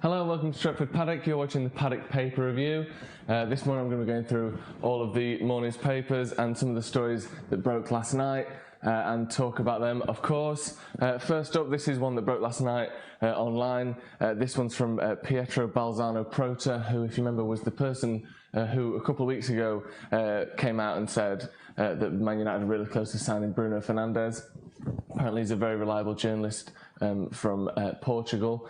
Hello, welcome to Stretford Paddock. You're watching the Paddock paper review. This morning I'm going to be going through all of the morning's papers and some of the stories that broke last night and talk about them, of course. First up, this is one that broke last night online. This one's from Pietro Balzano Prota, who, if you remember, was the person who a couple of weeks ago came out and said that Man United are really close to signing Bruno Fernandes. Apparently he's a very reliable journalist from Portugal.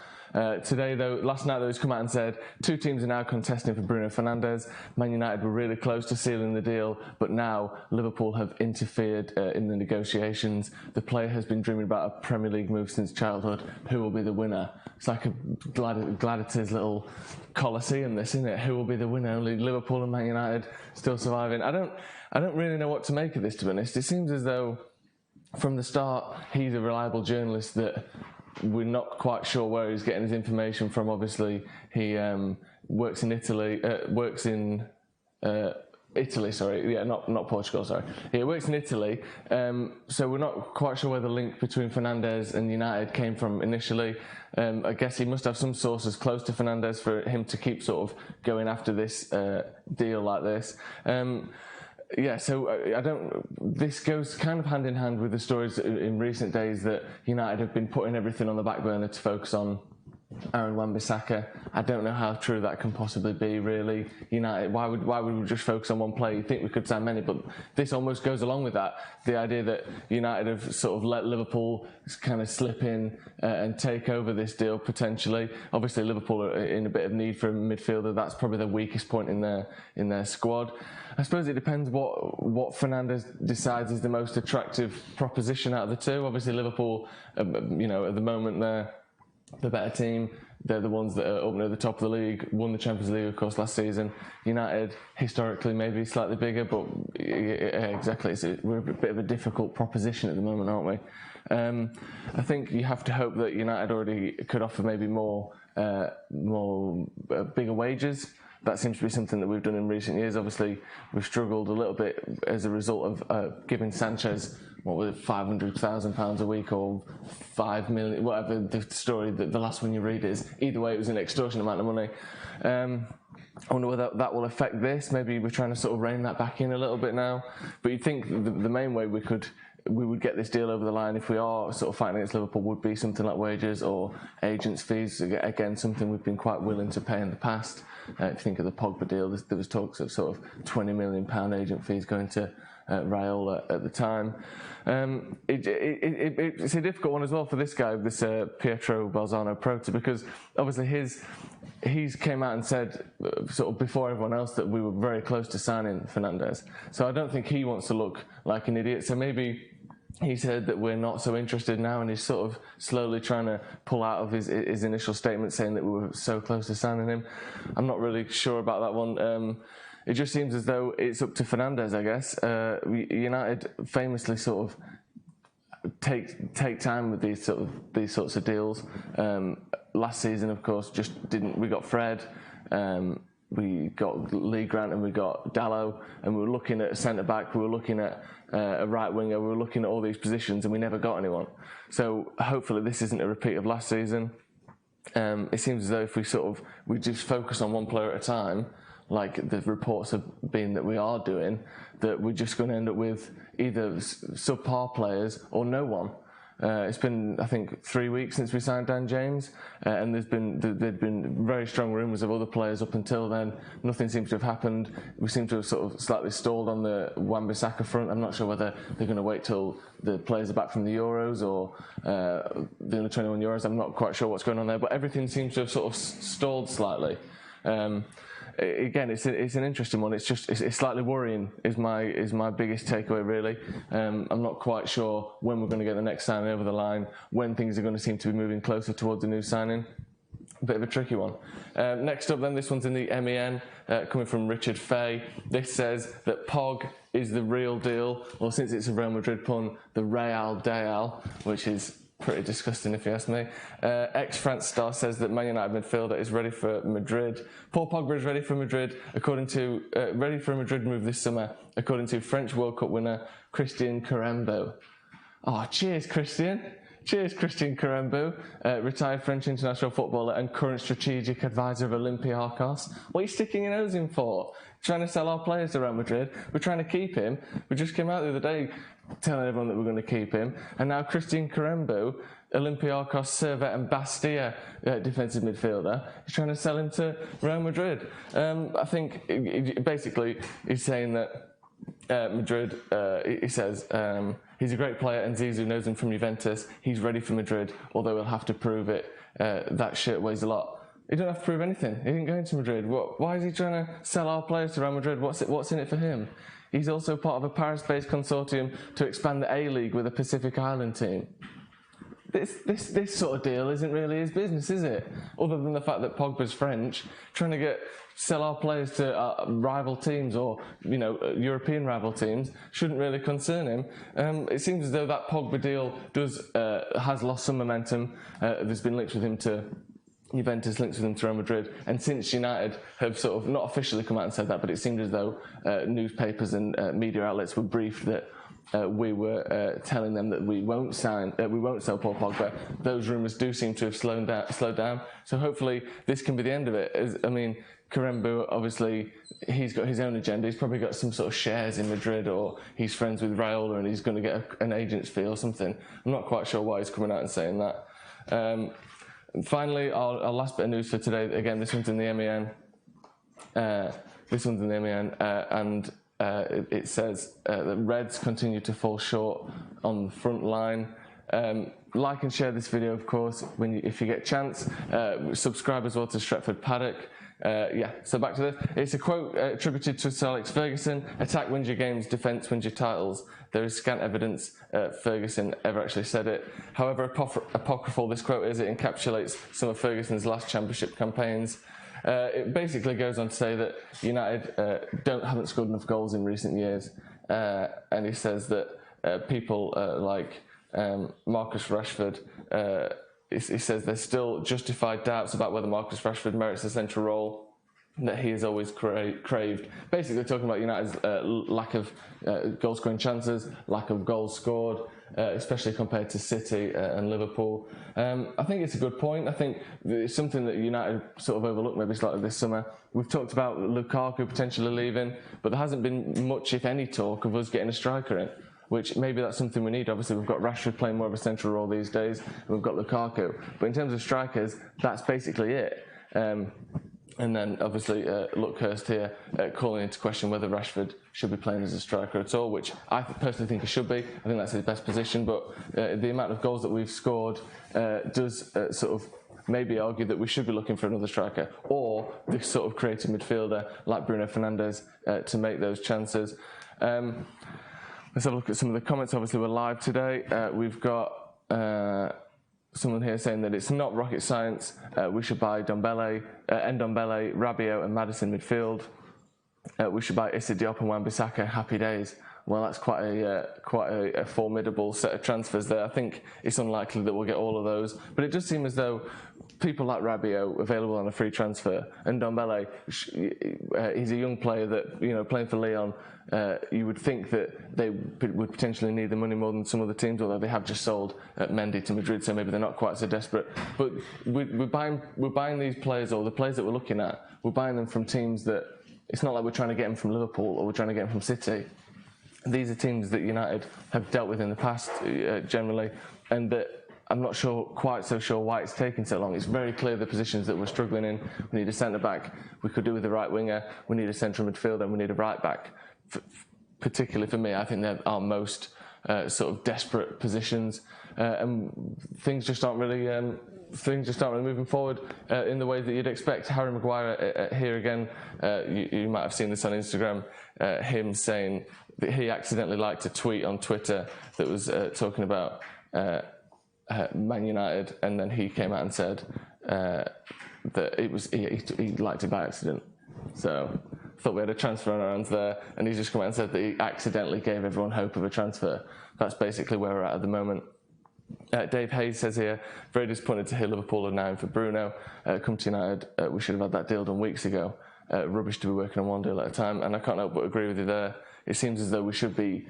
Today, though, last night, though, he's come out and said two teams are now contesting for Bruno Fernandes. Man United were really close to sealing the deal, but now Liverpool have interfered in the negotiations. The player has been dreaming about a Premier League move since childhood. Who will be the winner? It's like a gladiator's little coliseum, this, isn't it? Who will be the winner? Only Liverpool and Man United still surviving. I don't really know what to make of this, to be honest. It seems as though from the start he's a reliable journalist that we're not quite sure where he's getting his information from. Obviously, he works in Italy. Italy, sorry. Yeah, not Portugal, sorry. He works in Italy. So we're not quite sure where the link between Fernandes and United came from initially. I guess he must have some sources close to Fernandes for him to keep sort of going after this deal like this. Yeah, so this goes kind of hand in hand with the stories in recent days that United have been putting everything on the back burner to focus on Aaron Wan-Bissaka. I don't know how true that can possibly be, really. United, why would we just focus on one player? You'd think we could sign many, but this almost goes along with that. The idea that United have sort of let Liverpool kind of slip in and take over this deal potentially. Obviously, Liverpool are in a bit of need for a midfielder. That's probably the weakest point in their squad. I suppose it depends what Fernandes decides is the most attractive proposition out of the two. Obviously, Liverpool, at the moment they're the better team. They're the ones that are up near the top of the league, won the Champions League, of course, last season. United, historically, maybe slightly bigger, but exactly, we're a bit of a difficult proposition at the moment, aren't we? I think you have to hope that United already could offer maybe more bigger wages. That seems to be something that we've done in recent years. Obviously, we've struggled a little bit as a result of giving Sanchez, what was it, £500,000 a week or 5 million, whatever the story, the last one you read is. Either way, it was an extortionate amount of money. I wonder whether that will affect this. Maybe we're trying to sort of rein that back in a little bit now. But you'd think the main way we would get this deal over the line if we are sort of fighting against Liverpool would be something like wages or agents' fees. Again, something we've been quite willing to pay in the past. If you think of the Pogba deal, there was talks of sort of £20 million agent fees going to Raiola at the time. It's a difficult one as well for this guy, this Pietro Balzano Prota, because obviously he's came out and said sort of before everyone else that we were very close to signing Fernandes. So I don't think he wants to look like an idiot. So maybe he said that we're not so interested now, and he's sort of slowly trying to pull out of his initial statement saying that we were so close to signing him. I'm not really sure about that one. It just seems as though it's up to Fernandes, I guess. United famously sort of take time with these sorts of deals. Last season, of course, just didn't. We got Fred. We got Lee Grant and we got Dalot, and we were looking at a centre-back, we were looking at a right-winger, we were looking at all these positions and we never got anyone. So hopefully this isn't a repeat of last season. It seems as though if we just focus on one player at a time, like the reports have been that we are doing, that we're just going to end up with either subpar players or no one. It's been, I think, 3 weeks since we signed Dan James, and there'd been very strong rumours of other players up until then. Nothing seems to have happened. We seem to have sort of slightly stalled on the Wan-Bissaka front. I'm not sure whether they're going to wait till the players are back from the Euros or the under 21 Euros. I'm not quite sure what's going on there, but everything seems to have sort of stalled slightly. Again, it's an interesting one. It's slightly worrying. Is my biggest takeaway, really. I'm not quite sure when we're going to get the next signing over the line. When things are going to seem to be moving closer towards a new signing. A bit of a tricky one. Next up, then, this one's in the MEN, coming from Richard Fay. This says that Pog is the real deal, or since it's a Real Madrid pun, the Real Deal, which is pretty disgusting if you ask me. Ex-France star says that Man United midfielder is ready for Madrid. Paul Pogba is ready for Madrid, ready for a Madrid move this summer, according to French World Cup winner Christian Carembo. Oh, cheers, Christian. Cheers, Christian Karembeu, retired French international footballer and current strategic advisor of Olympiacos. What are you sticking your nose in for? Trying to sell our players to Real Madrid. We're trying to keep him. We just came out the other day telling everyone that we're going to keep him. And now Christian Karembeu, Olympiacos, Servette and Bastia defensive midfielder, is trying to sell him to Real Madrid. I think basically he's saying that Madrid, he says, he's a great player and Zizou knows him from Juventus. He's ready for Madrid, although he'll have to prove it. That shirt weighs a lot. He don't have to prove anything. He didn't go into Madrid. Why is he trying to sell our players to Real Madrid? What's in it for him? He's also part of a Paris-based consortium to expand the A-League with a Pacific Island team. This sort of deal isn't really his business, is it? Other than the fact that Pogba's French, trying to sell our players to rival teams or European rival teams shouldn't really concern him. It seems as though that Pogba deal has lost some momentum. There's been links with him to Juventus, links with him to Real Madrid, and since United have sort of not officially come out and said that, but it seemed as though newspapers and media outlets were briefed that we were telling them that we won't sell Paul Pogba. Those rumours do seem to have slowed down. So hopefully this can be the end of it. Karembeu, obviously, he's got his own agenda. He's probably got some sort of shares in Madrid, or he's friends with Raiola and he's going to get an agent's fee or something. I'm not quite sure why he's coming out and saying that. And finally, our last bit of news for today. Again, this one's in the MEN. It says that Reds continue to fall short on the front line. Like and share this video, of course, if you get a chance. Subscribe as well to Stretford Paddock. So back to this. It's a quote attributed to Sir Alex Ferguson: "Attack wins your games, defence wins your titles." There is scant evidence Ferguson ever actually said it. However apocryphal this quote is, it encapsulates some of Ferguson's last championship campaigns. It basically goes on to say that United haven't scored enough goals in recent years, and he says that people like Marcus Rashford, he says there's still justified doubts about whether Marcus Rashford merits a central role that he has always craved. Basically talking about United's lack of goal scoring chances, lack of goals scored, especially compared to City and Liverpool. I think it's a good point. I think it's something that United sort of overlooked maybe slightly this summer. We've talked about Lukaku potentially leaving, but there hasn't been much, if any, talk of us getting a striker in, which maybe that's something we need. Obviously, we've got Rashford playing more of a central role these days, and we've got Lukaku. But in terms of strikers, that's basically it. And then, obviously, Luckhurst here calling into question whether Rashford should be playing as a striker at all, which I personally think he should be. I think that's his best position, but the amount of goals that we've scored does sort of maybe argue that we should be looking for another striker, or this sort of creative midfielder like Bruno Fernandes to make those chances. Let's have a look at some of the comments. Obviously, we're live today. We've got someone here saying that it's not rocket science. We should buy Ndombele, Rabiot and Maddison midfield. We should buy Issa Diop and Wan-Bissaka. Happy days. Well, that's quite a formidable set of transfers there. I think it's unlikely that we'll get all of those, but it does seem as though people like Rabiot available on a free transfer, and Ndombele, he's a young player that playing for Lyon. You would think that they would potentially need the money more than some other teams, although they have just sold Mendy to Madrid, so maybe they're not quite so desperate. But we're buying these players, or the players that we're looking at, we're buying them from teams that it's not like we're trying to get them from Liverpool or we're trying to get them from City. These are teams that United have dealt with in the past generally, and that I'm not quite so sure why it's taking so long. It's very clear the positions that we're struggling in. We need a centre-back. We could do with a right winger. We need a central midfielder, and we need a right-back. Particularly for me, I think they're our most sort of desperate positions, and things just aren't really moving forward in the way that you'd expect. Harry Maguire here again. You might have seen this on Instagram. Him saying that he accidentally liked a tweet on Twitter that was talking about Man United, and then he came out and said that it was he liked it by accident. So thought we had a transfer on our hands there, and he's just come out and said that he accidentally gave everyone hope of a transfer. That's basically where we're at the moment. Dave Hayes says here, very disappointed to hear Liverpool are now in for Bruno. Come to United, we should have had that deal done weeks ago. Rubbish to be working on one deal at a time, and I can't help but agree with you there. It seems as though we should be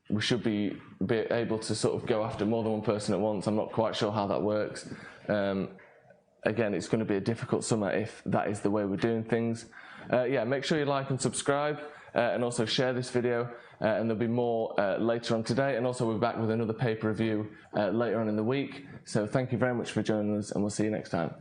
we should be able to sort of go after more than one person at once. I'm not quite sure how that works. Again, it's going to be a difficult summer if that is the way we're doing things. Yeah, make sure you like and subscribe, and also share this video, and there'll be more later on today, and also we'll be back with another paper review later on in the week. So thank you very much for joining us, and we'll see you next time.